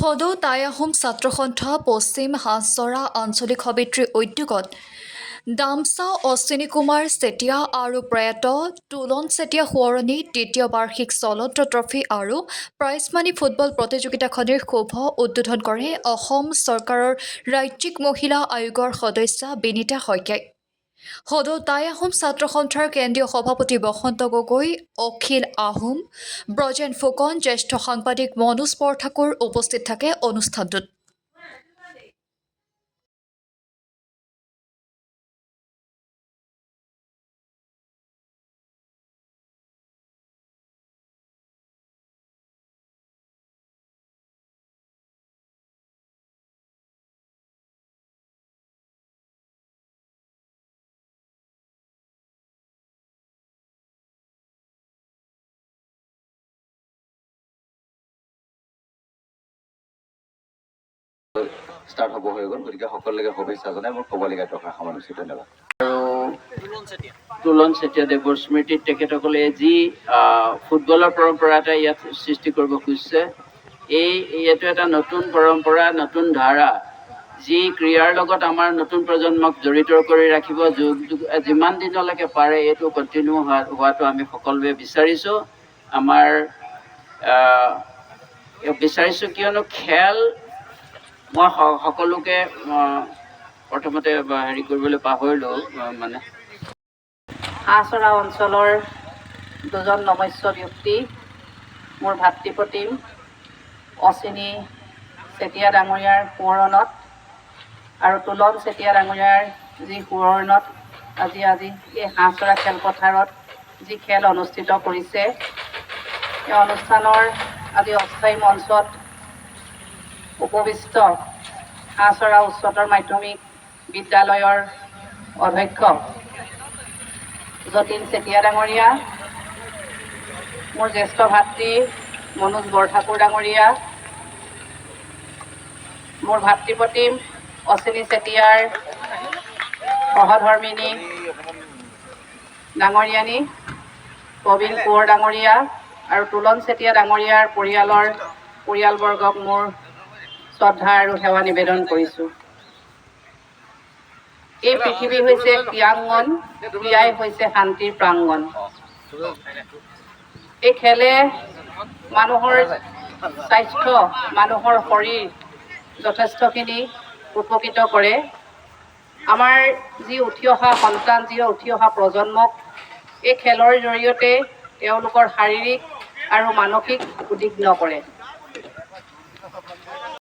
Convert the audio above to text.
সদৌ টাই আহোম ছাত্ৰ সন্থা পশ্চিম হাজচৰা আঞ্চলিক সমিতিৰ উদ্যোগত ডামচা অশ্বিনী কুমাৰ চেতিয়া আৰু প্ৰয়াত তুলন চেতিয়া সোঁৱৰণী দ্বিতীয় বাৰ্ষিক চলন্ত ট্ৰফী আৰু প্ৰাইজমানী ফুটবল প্ৰতিযোগিতাখনিৰ শুভ উদ্বোধন কৰে অসম চৰকাৰৰ ৰাজ্যিক মহিলা আয়োগৰ সদস্যা বিনীতা শইকীয়াই। সদৌ টাই আহোম ছাত্ৰ সন্থাৰ কেন্দ্ৰীয় সভাপতি বসন্ত গগৈ, অখিল আহোম, ব্ৰজেন ফুকন, জ্যেষ্ঠ সাংবাদিক মনোজ বৰঠাকুৰ উপস্থিত থাকে অনুষ্ঠানটোত। ষ্টাৰ্ট হ'ব হৈ গ'ল, গতিকে সকলোকে শুভেচ্ছা জনাই মোৰ ক'বলগীয়া টকা সামৰিছোঁ। ধন্যবাদ। আৰু তুলন চেতিয়া দেৱৰ স্মৃতিত তেখেতসকলে যি ফুটবলৰ পৰম্পৰা এটা ইয়াত সৃষ্টি কৰিব খুজিছে, এইটো এটা নতুন পৰম্পৰা, নতুন ধাৰা, যি ক্ৰীড়াৰ লগত আমাৰ নতুন প্ৰজন্মক জড়িত কৰি ৰাখিব। যিমান দিনলৈকে পাৰে এইটো কণ্টিনিউ হোৱাটো আমি সকলোৱে বিচাৰিছোঁ। বিচাৰিছোঁ কিয়নো খেল মই সকলোকে প্ৰথমতে হেৰি কৰিবলৈ পাহৰিলোঁ, মানে হাজচৰা অঞ্চলৰ দুজন নমস্য ব্যক্তি, মোৰ ভাতৃপ্ৰতিম অশ্বিনী চেতিয়া ডাঙৰীয়াৰ সোঁৱৰণত আৰু তুলন চেতিয়া ডাঙৰীয়াৰ যি সোঁৱৰণত আজি এই হাজচৰা খেলপথাৰত যি খেল অনুষ্ঠিত কৰিছে, এই অনুষ্ঠানৰ আজি অস্থায়ী মঞ্চত উপবিষ্ট হাজচৰা উচ্চতৰ মাধ্যমিক বিদ্যালয়ৰ অধ্যক্ষ যতীন চেতিয়া ডাঙৰীয়া, মোৰ জ্যেষ্ঠ ভাতৃ মনোজ বৰঠাকুৰ ডাঙৰীয়া, মোৰ ভাতৃপ্ৰতিম অশ্বিনী চেতিয়াৰ সহধৰ্মিনী ডাঙৰীয়ানী প্ৰবীণ কোঁৱৰ ডাঙৰীয়া আৰু তুলন চেতিয়া ডাঙৰীয়াৰ পৰিয়ালবৰ্গক মোৰ শ্ৰদ্ধা আৰু সেৱা নিবেদন কৰিছোঁ। এই পৃথিৱী হৈছে ক্ৰীড়াংগন, ক্ৰীড়াই হৈছে শান্তিৰ প্ৰাংগন। এই খেলে মানুহৰ স্বাস্থ্য, মানুহৰ শৰীৰ যথেষ্টখিনি উপকৃত কৰে। আমাৰ যি উঠি অহা সন্তান, যি উঠি অহা প্ৰজন্মক এই খেলৰ জৰিয়তে তেওঁলোকৰ শাৰীৰিক আৰু মানসিক উদ্বিগ্ন কৰে।